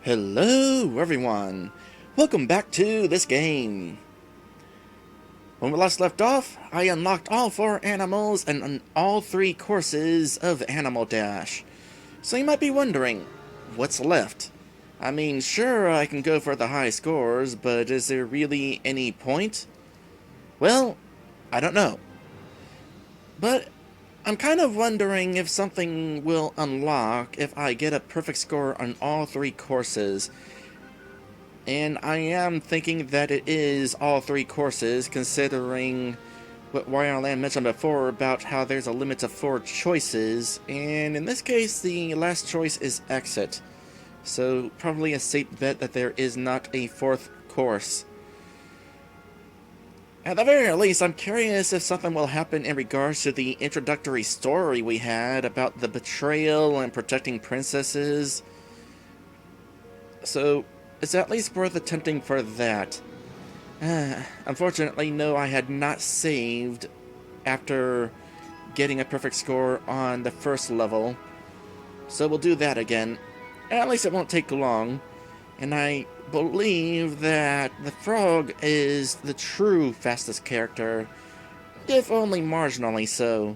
Hello everyone! Welcome back to this game. When we last left off, I unlocked all 4 animals and all 3 courses of Animal Dash. So you might be wondering, what's left? I mean, sure, I can go for the high scores, but is there really any point? Well, I don't know. But I'm kind of wondering if something will unlock if I get a perfect score on all 3 courses. And I am thinking that it is all 3 courses, considering what Wireland mentioned before about how there's a limit of 4 choices, and in this case the last choice is exit. So probably a safe bet that there is not a 4th course. At the very least, I'm curious if something will happen in regards to the introductory story we had about the betrayal and protecting princesses. So it's at least worth attempting for that. Unfortunately, no, I had not saved after getting a perfect score on the first level. So we'll do that again. At least it won't take long. And I believe that the frog is the true fastest character, if only marginally so.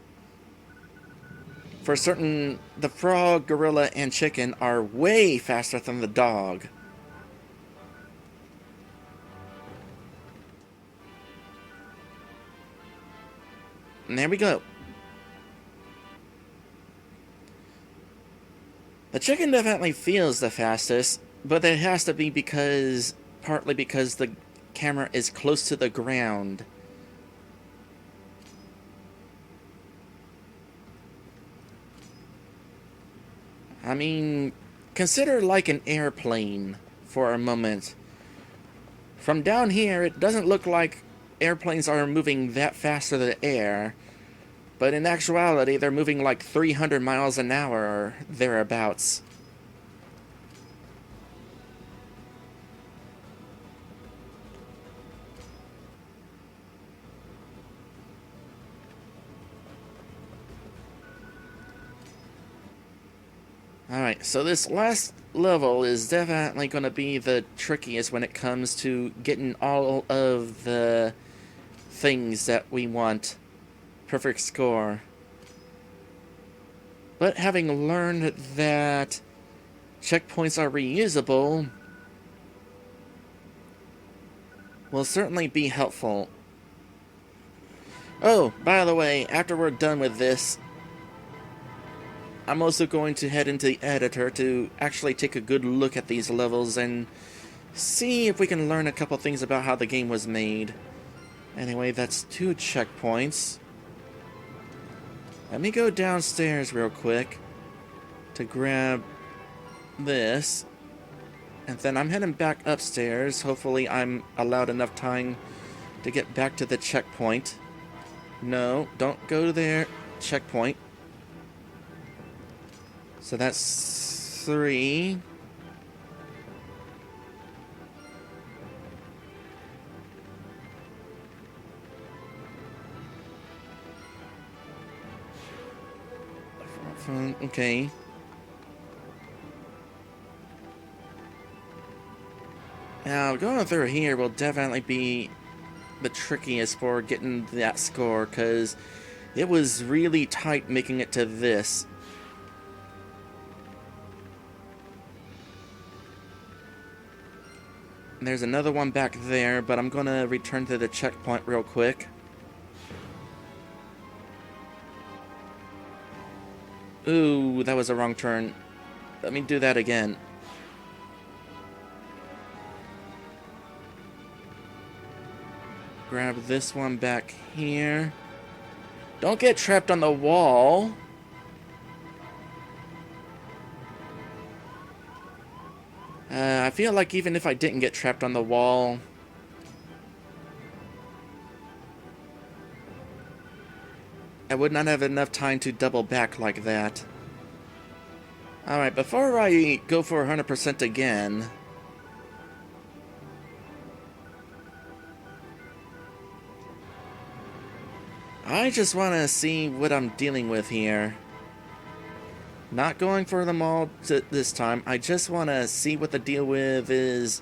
For certain, the frog, gorilla, and chicken are way faster than the dog. And there we go. The chicken definitely feels the fastest, but it has to be partly because the camera is close to the ground. I mean, consider like an airplane for a moment. From down here, it doesn't look like airplanes are moving that fast through the air, but in actuality, they're moving like 300 miles an hour or thereabouts. Alright, so this last level is definitely going to be the trickiest when it comes to getting all of the things that we want. Perfect score. But having learned that checkpoints are reusable will certainly be helpful. Oh, by the way, after we're done with this, I'm also going to head into the editor to actually take a good look at these levels and see if we can learn a couple things about how the game was made. Anyway, that's 2 checkpoints. Let me go downstairs real quick to grab this. And then I'm heading back upstairs. Hopefully I'm allowed enough time to get back to the checkpoint. No, don't go there. Checkpoint. So that's 3. Okay. Now, going through here will definitely be the trickiest for getting that score, because it was really tight making it to this. There's another one back there, but I'm gonna return to the checkpoint real quick. Ooh, that was a wrong turn. Let me do that again. Grab this one back here. Don't get trapped on the wall. I feel like even if I didn't get trapped on the wall, I would not have enough time to double back like that. Alright, before I go for 100% again, I just want to see what I'm dealing with here. Not going for them all this time. I just want to see what the deal with is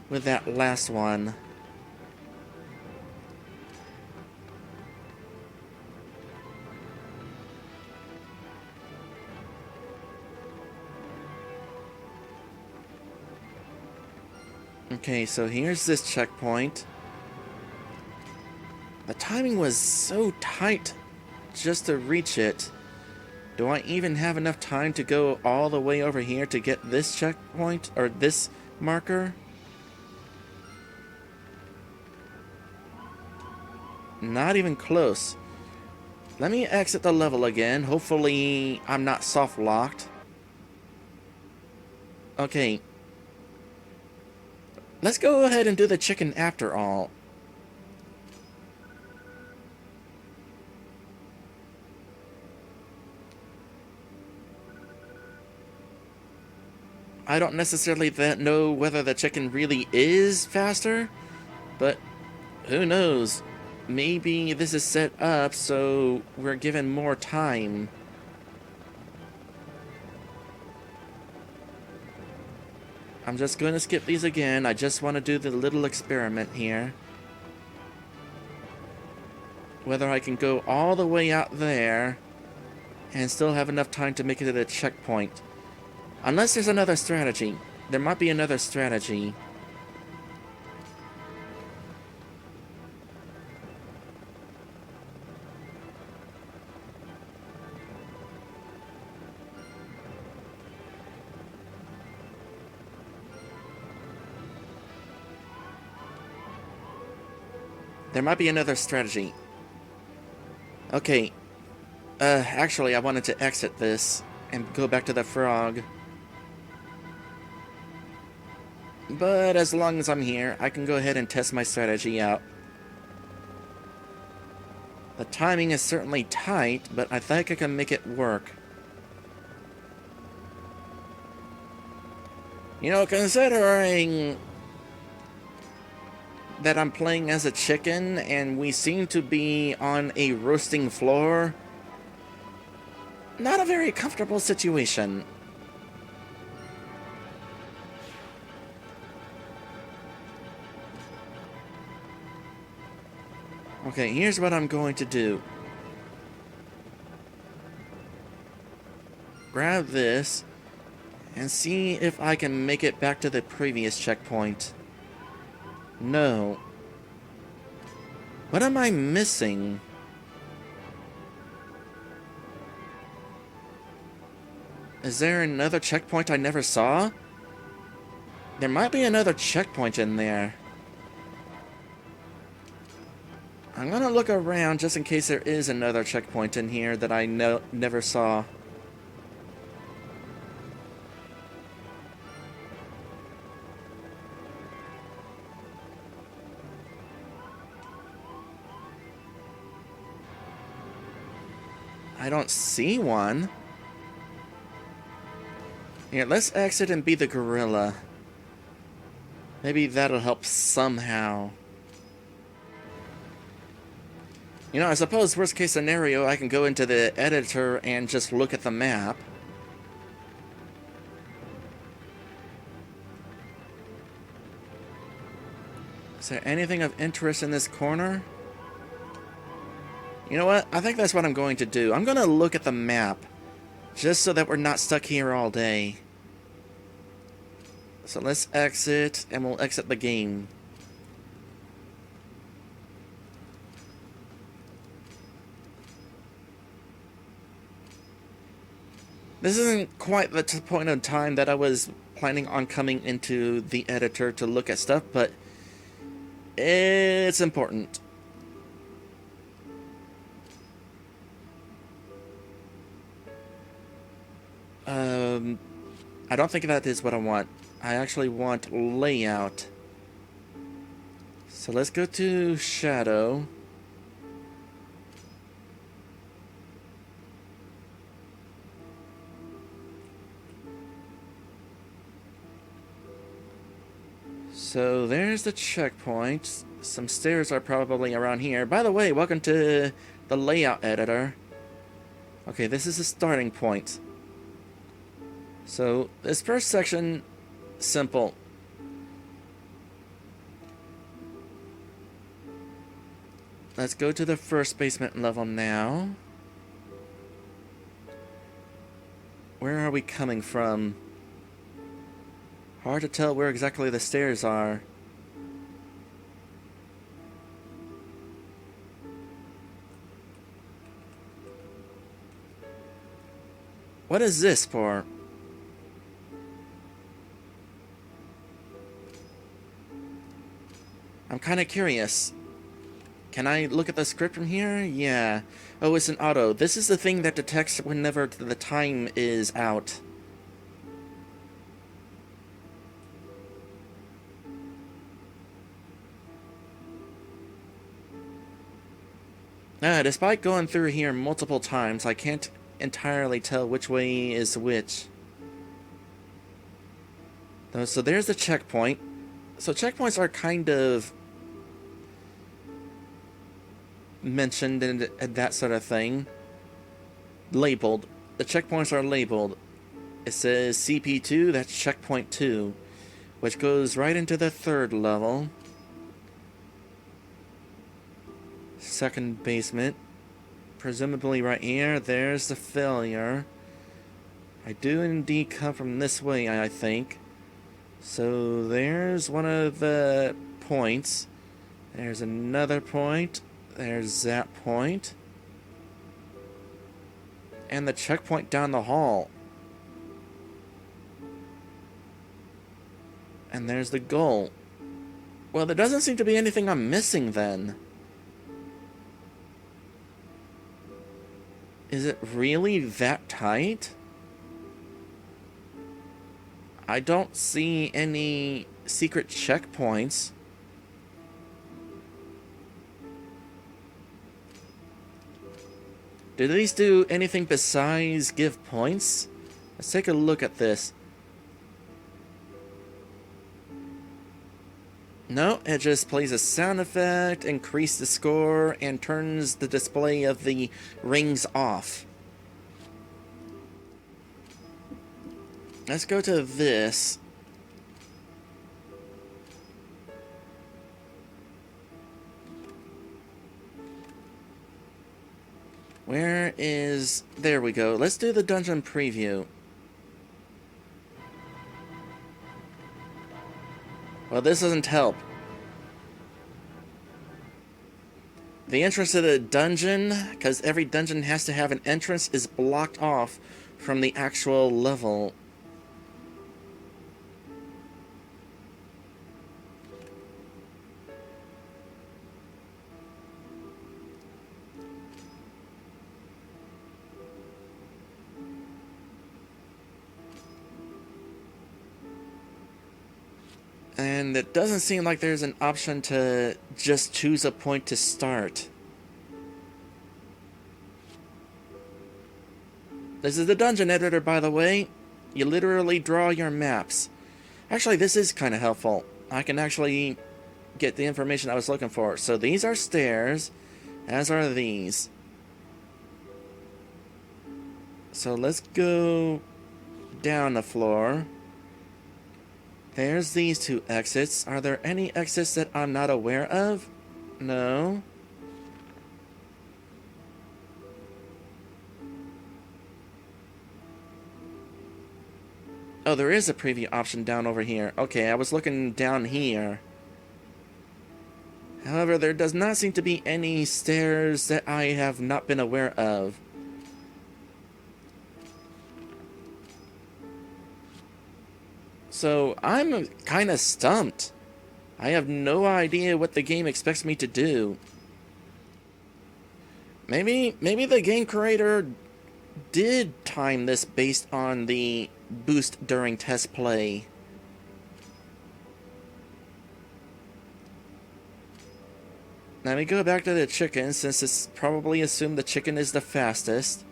with that last one. Okay, so here's this checkpoint. The timing was so tight just to reach it. Do I even have enough time to go all the way over here to get this checkpoint, or this marker? Not even close. Let me exit the level again. Hopefully I'm not soft-locked. Okay. Let's go ahead and do the chicken after all. I don't necessarily know whether the chicken really is faster, but who knows? Maybe this is set up so we're given more time. I'm just going to skip these again. I just want to do the little experiment here. Whether I can go all the way out there and still have enough time to make it to the checkpoint. Unless there's another strategy. There might be another strategy. There might be another strategy. Okay. Actually, I wanted to exit this and go back to the frog. But as long as I'm here, I can go ahead and test my strategy out. The timing is certainly tight, but I think I can make it work. You know, considering that I'm playing as a chicken and we seem to be on a roasting floor, not a very comfortable situation. Okay, here's what I'm going to do. Grab this and see if I can make it back to the previous checkpoint. No. What am I missing? Is there another checkpoint I never saw? There might be another checkpoint in there. I'm gonna look around just in case there is another checkpoint in here that I never saw. I don't see one. Here, let's exit and be the gorilla. Maybe that'll help somehow. You know, I suppose worst case scenario, I can go into the editor and just look at the map. Is there anything of interest in this corner? You know what? I think that's what I'm going to do. I'm going to look at the map, just so that we're not stuck here all day. So let's exit, and we'll exit the game. This isn't quite the point of time that I was planning on coming into the editor to look at stuff, but it's important. I don't think that is what I want. I actually want layout. So let's go to shadow. So there's the checkpoint. Some stairs are probably around here. By the way, welcome to the layout editor. Okay, this is the starting point. So, this first section, simple. Let's go to the first basement level now. Where are we coming from? Hard to tell where exactly the stairs are. What is this for? I'm kind of curious. Can I look at the script from here? Yeah. Oh, it's an auto. This is the thing that detects whenever the time is out. Despite going through here multiple times, I can't entirely tell which way is which. So there's the checkpoint. So checkpoints are kind of mentioned and that sort of thing. Labeled. The checkpoints are labeled. It says CP2, that's checkpoint 2, which goes right into the third level. Second basement. Presumably right here, there's the failure. I do indeed come from this way, I think. So there's one of the points. There's another point. There's that point. And the checkpoint down the hall. And there's the goal. Well, there doesn't seem to be anything I'm missing then. Is it really that tight? I don't see any secret checkpoints. Do these do anything besides give points? Let's take a look at this. No, it just plays a sound effect, increases the score, and turns the display of the rings off. Let's go to this. Where is... There we go. Let's do the dungeon preview. Well, this doesn't help. The entrance to the dungeon, because every dungeon has to have an entrance, is blocked off from the actual level. And it doesn't seem like there's an option to just choose a point to start. This is the dungeon editor, by the way. You literally draw your maps. Actually, this is kind of helpful. I can actually get the information I was looking for. So these are stairs, as are these. So let's go down the floor. There's these two exits. Are there any exits that I'm not aware of? No. Oh, there is a preview option down over here. Okay, I was looking down here. However, there does not seem to be any stairs that I have not been aware of. So, I'm kind of stumped. I have no idea what the game expects me to do. Maybe the game creator did time this based on the boost during test play. Now we go back to the chicken, since it's probably assumed the chicken is the fastest.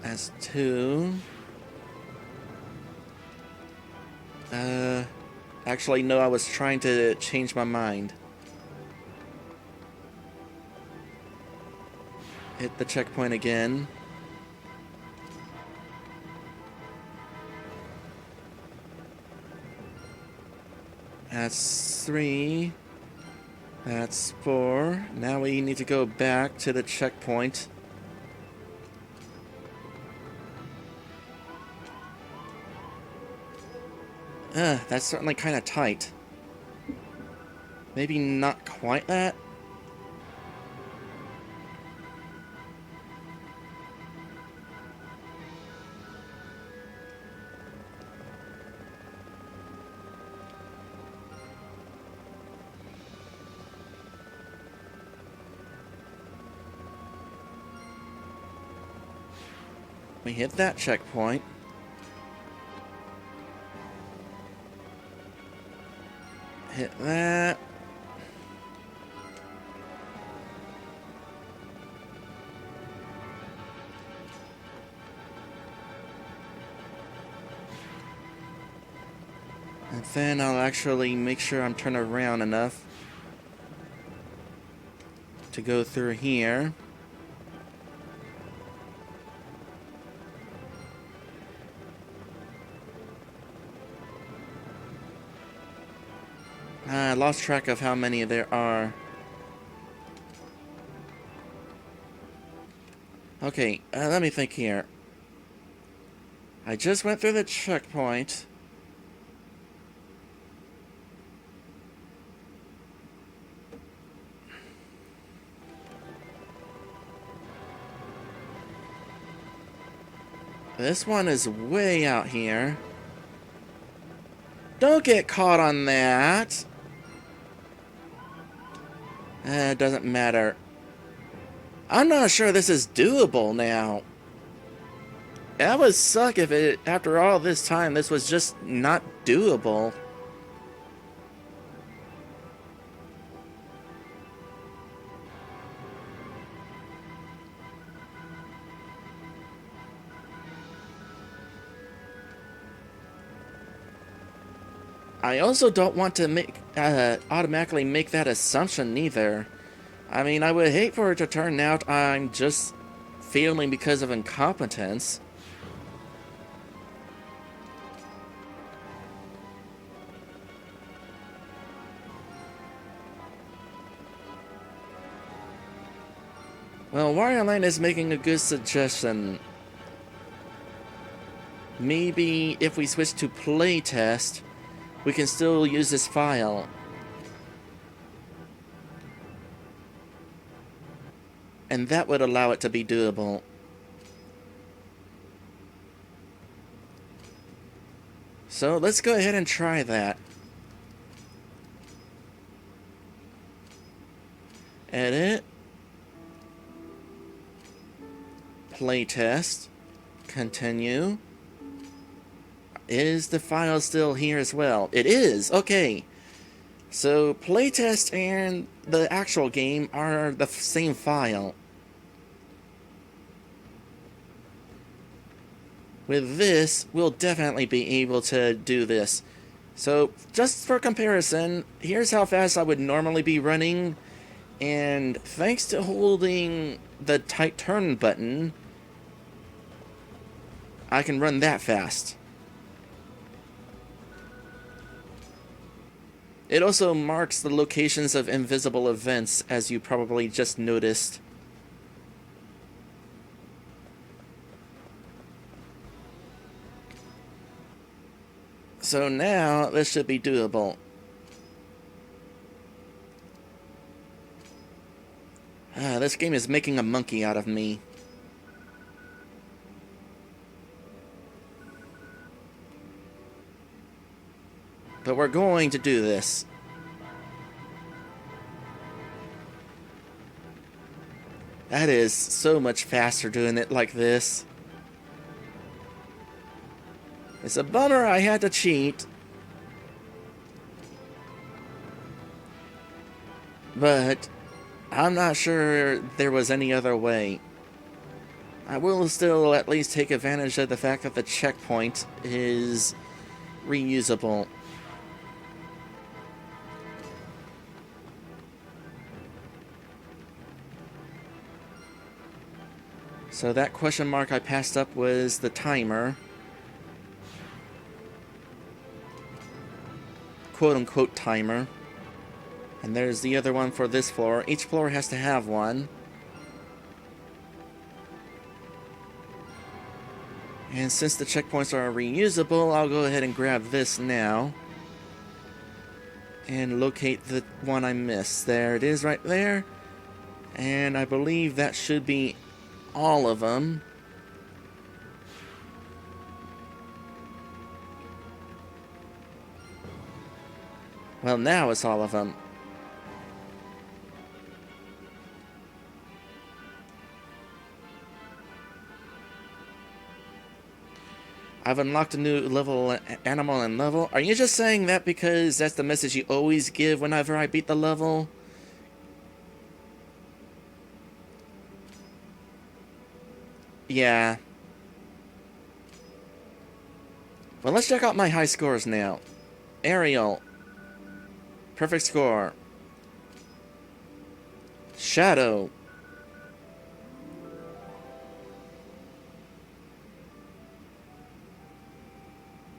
That's 2. Actually, no, I was trying to change my mind. Hit the checkpoint again. That's 3. That's 4. Now we need to go back to the checkpoint. That's certainly kind of tight. Maybe not quite that. We hit that checkpoint. Hit that. And then I'll actually make sure I'm turned around enough to go through here. I lost track of how many there are. Okay, let me think here. I just went through the checkpoint. This one is way out here. Don't get caught on that. It doesn't matter. I'm not sure this is doable now. That would suck if it, after all this time, this was just not doable. I also don't want to make automatically make that assumption either. I mean, I would hate for it to turn out I'm just failing because of incompetence. Well, Wario Land is making a good suggestion. Maybe if we switch to playtest, we can still use this file. And that would allow it to be doable. So let's go ahead and try that. Edit. Playtest. Continue. Is the file still here as well? It is! Okay. So playtest and the actual game are the same file. With this, we'll definitely be able to do this. So, just for comparison, here's how fast I would normally be running, and thanks to holding the tight turn button, I can run that fast. It also marks the locations of invisible events, as you probably just noticed. So now, this should be doable. This game is making a monkey out of me. But we're going to do this. That is so much faster doing it like this. It's a bummer I had to cheat. But I'm not sure there was any other way. I will still at least take advantage of the fact that the checkpoint is reusable. So that question mark I passed up was the timer. Quote-unquote timer. And there's the other one for this floor. Each floor has to have one. And since the checkpoints are reusable, I'll go ahead and grab this now. And locate the one I missed. There it is right there. And I believe that should be all of them. Well, now it's all of them. I've unlocked a new level, animal and level. Are you just saying that because that's the message you always give whenever I beat the level? Yeah. Well, let's check out my high scores now. Ariel. Perfect score. Shadow.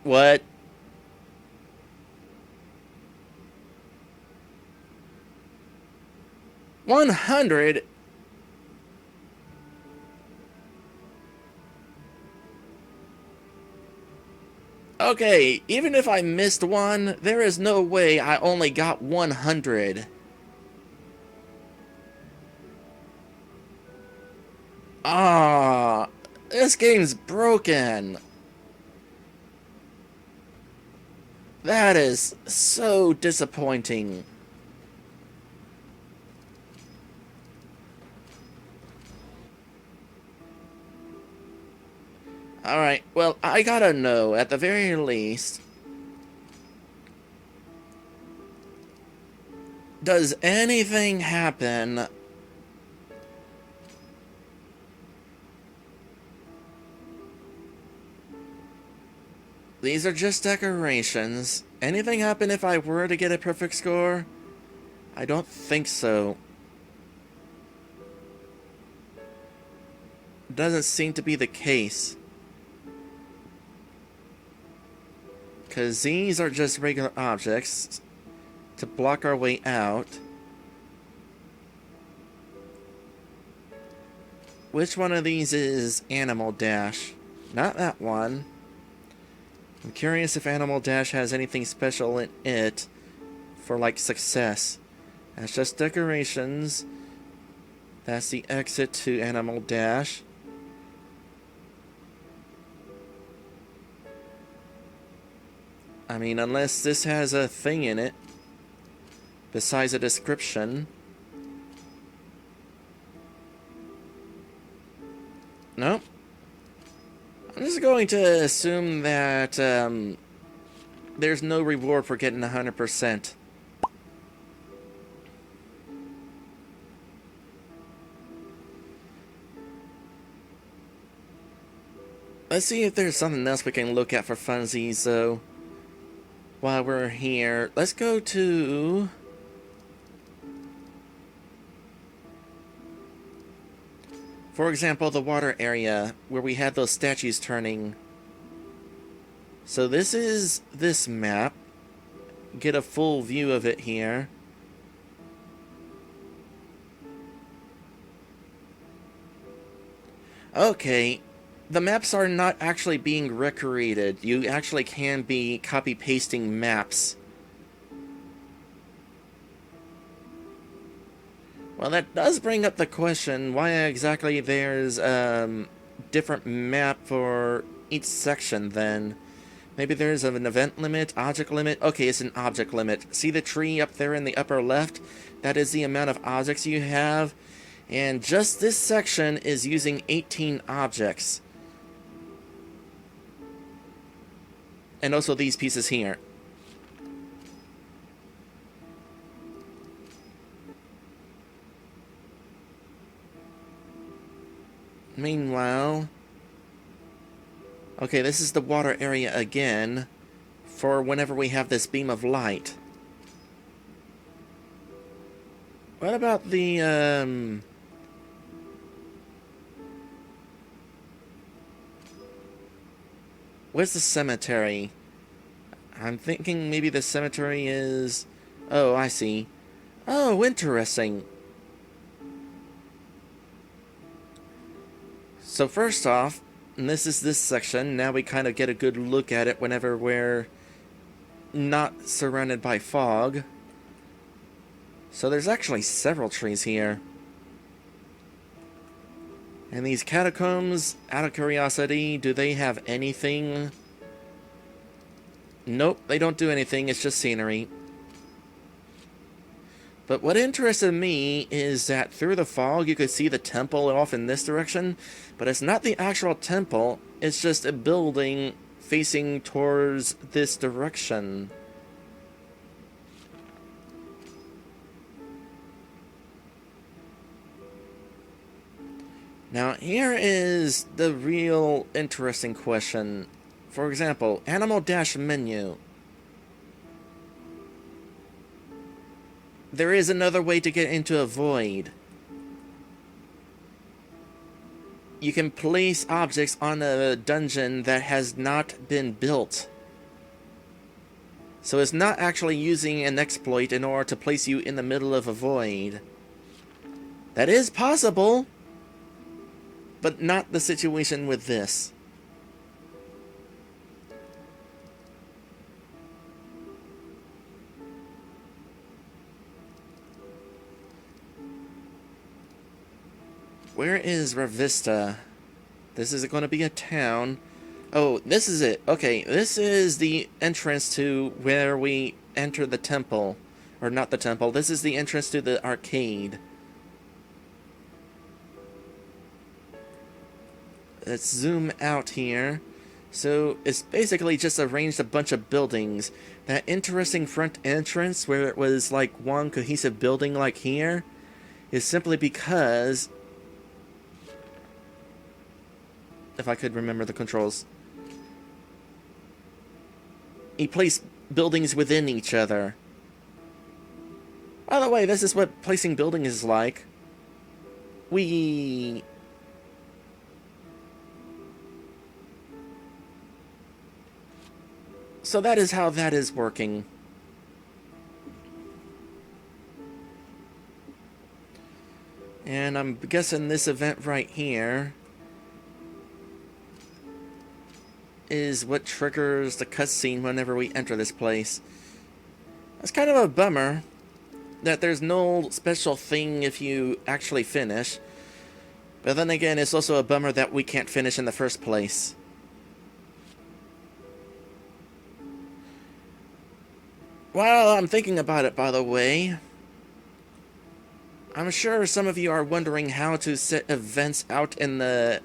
What? $100? Okay, even if I missed one, there is no way I only got 100. Ah, this game's broken. That is so disappointing. Alright, well, I gotta know, at the very least, does anything happen these are just decorations? Anything happen if I were to get a perfect score? I don't think so. Doesn't seem to be the case. Because these are just regular objects to block our way out. Which one of these is Animal Dash? Not that one. I'm curious if Animal Dash has anything special in it for, like, success. That's just decorations. That's the exit to Animal Dash. I mean, unless this has a thing in it besides a description. Nope. I'm just going to assume that there's no reward for getting 100%. Let's see if there's something else we can look at for funsies, though. While we're here, let's go to... for example, the water area where we had those statues turning. So this is this map. Get a full view of it here. Okay, the maps are not actually being recreated. You actually can be copy-pasting maps. Well, that does bring up the question, why exactly there's a different map for each section then? Maybe there's an event limit, object limit? Okay, it's an object limit. See the tree up there in the upper left? That is the amount of objects you have. And just this section is using 18 objects. And also these pieces here. Meanwhile... Okay, this is the water area again, for whenever we have this beam of light. What about the, where's the cemetery? I'm thinking maybe the cemetery is... Oh, I see. Oh, interesting. So first off, and this is this section, now we kind of get a good look at it whenever we're not surrounded by fog. So there's actually several trees here. And these catacombs, out of curiosity, do they have anything? Nope, they don't do anything, it's just scenery. But what interested me is that through the fog you could see the temple off in this direction, but it's not the actual temple, it's just a building facing towards this direction. Now here is the real interesting question. For example, animal-menu. There is another way to get into a void. You can place objects on a dungeon that has not been built. So it's not actually using an exploit in order to place you in the middle of a void. That is possible, but not the situation with this. Where is Revista? This is going to be a town. Oh, this is it. Okay, this is the entrance to where we enter the temple. Or not the temple. This is the entrance to the arcade. Let's zoom out here. So, it's basically just arranged a bunch of buildings. That interesting front entrance where it was like one cohesive building like here is simply because... If I could remember the controls. He placed buildings within each other. By the way, this is what placing buildings is like. So that is how that is working. And I'm guessing this event right here is what triggers the cutscene whenever we enter this place. It's kind of a bummer that there's no special thing if you actually finish. But then again, it's also a bummer that we can't finish in the first place. While I'm thinking about it, by the way, I'm sure some of you are wondering how to set events out in the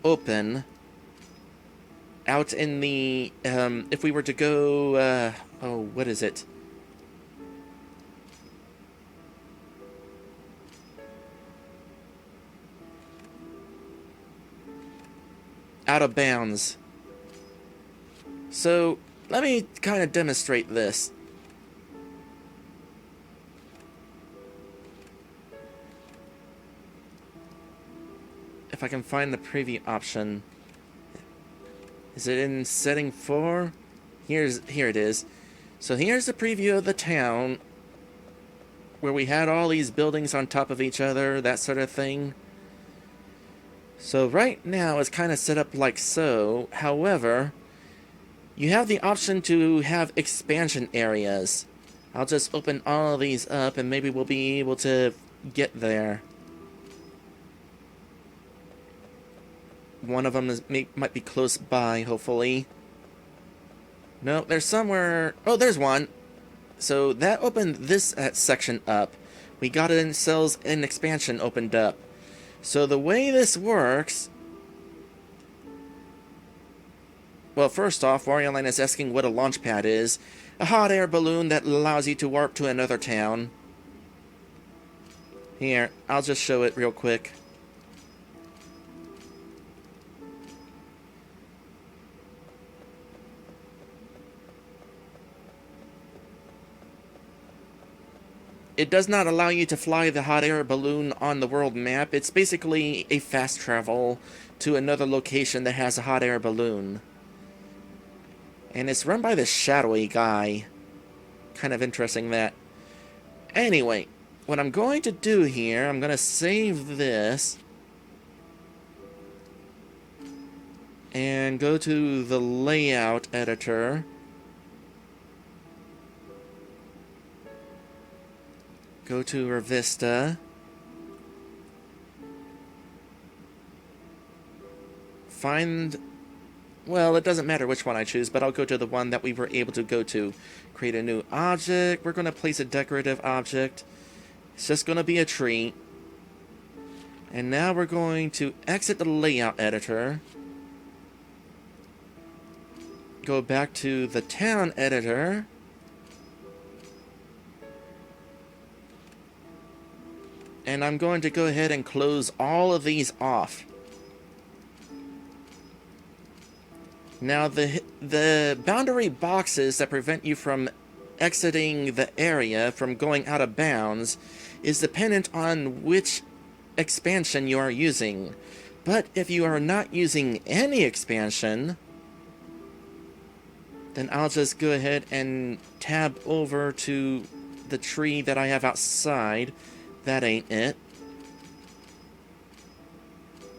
open. Out in the, if we were to go, oh, what is it? Out of bounds. So, let me kind of demonstrate this. If I can find the preview option. Is it in setting 4? Here it is. So here's the preview of the town, where we had all these buildings on top of each other, that sort of thing. So right now it's kind of set up like so. However, you have the option to have expansion areas. I'll just open all of these up and maybe we'll be able to get there. One of them might be close by, hopefully. No, there's somewhere... Oh, there's one! So that opened this section up. We got ourselves an expansion opened up. So the way this works... Well, first off, Wario Land is asking what a launch pad is. A hot air balloon that allows you to warp to another town. Here, I'll just show it real quick. It does not allow you to fly the hot air balloon on the world map. It's basically a fast travel to another location that has a hot air balloon. And it's run by this shadowy guy. Kind of interesting that. Anyway, what I'm going to do here, I'm going to save this. And go to the layout editor. Go to Revista. Find... Well, it doesn't matter which one I choose, but I'll go to the one that we were able to go to. Create a new object. We're going to place a decorative object. It's just going to be a tree. And now we're going to exit the layout editor. Go back to the town editor. And I'm going to go ahead and close all of these off. Now, the boundary boxes that prevent you from exiting the area, from going out of bounds, is dependent on which expansion you are using. But if you are not using any expansion, then I'll just go ahead and tab over to the tree that I have outside. That ain't it.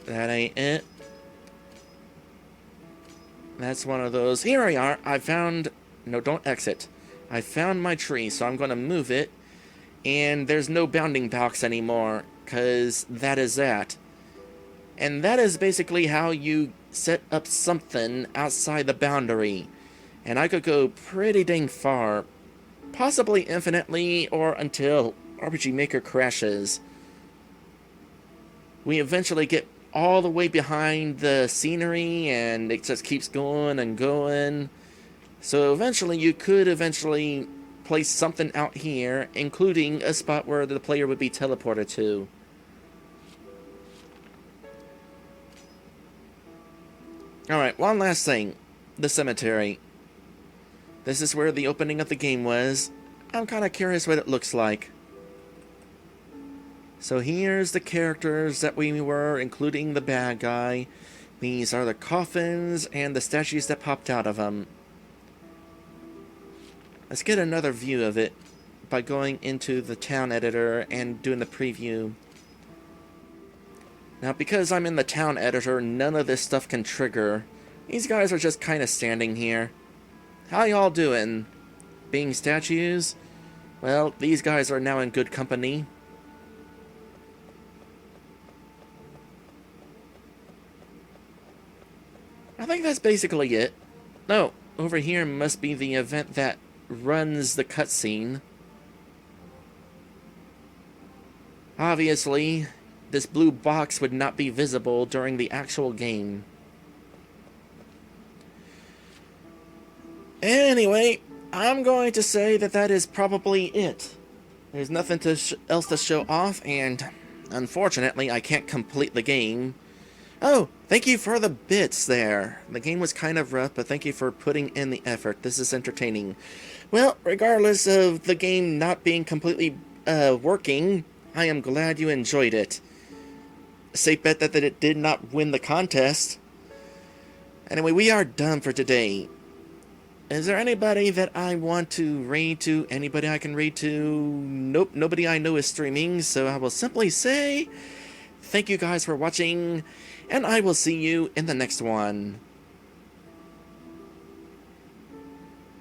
That ain't it. That's one of those. Here we are. I found... No, don't exit. I found my tree, so I'm going to move it. And there's no bounding box anymore, because that is that. And that is basically how you set up something outside the boundary. And I could go pretty dang far. Possibly infinitely, or until RPG Maker crashes. We eventually get all the way behind the scenery, and it just keeps going and going. So eventually you could place something out here, including a spot where the player would be teleported to. Alright, one last thing. The cemetery. This is where the opening of the game was. I'm kind of curious what it looks like. So here's the characters that we were, including the bad guy. These are the coffins and the statues that popped out of them. Let's get another view of it by going into the town editor and doing the preview. Now, because I'm in the town editor, none of this stuff can trigger. These guys are just kind of standing here. How y'all doing? Being statues? Well, these guys are now in good company. I think that's basically it. No, over here must be the event that runs the cutscene. Obviously, this blue box would not be visible during the actual game. Anyway, I'm going to say that that is probably it. There's nothing else to show off, and unfortunately, I can't complete the game. Oh, thank you for the bits there. The game was kind of rough, but thank you for putting in the effort. This is entertaining. Well, regardless of the game not being completely working, I am glad you enjoyed it. Safe bet that it did not win the contest. Anyway, we are done for today. Is there anybody that I want to raid to? Anybody I can raid to? Nope, nobody I know is streaming, so I will simply say thank you guys for watching, and I will see you in the next one.